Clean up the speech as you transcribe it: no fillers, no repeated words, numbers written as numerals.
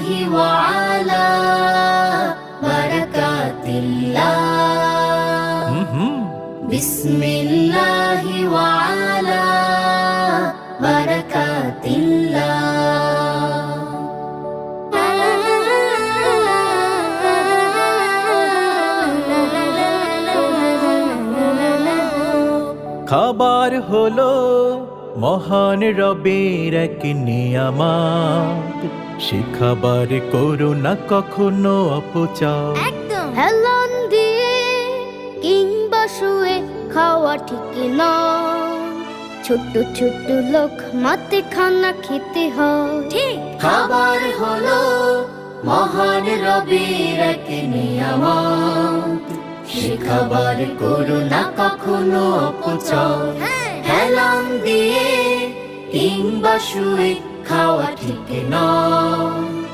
বিসমিল্লাহি ওয়া আলা বারাকাতিল্লাহ বিসমিল্লাহি ওয়া আলা বারাকাতিল্লাহ। খাবার হলো মহান রবের এক নিয়ামত, সে খাবার করো না কখনো অপচয়। একদম হেলান দিয়ে কিংবা শুয়ে খাওয়া ঠিক নয়, ছোট্ট ছোট্ট লোক মাতে খানা খেতে হয়। ঠিক খাবার হলো মহান রবের এক নিয়ামত, সে খাবার করো না কখনো অপচয়। হেলান দিয়ে কিংবা শুয়ে খাওয়া ঠিক নয়,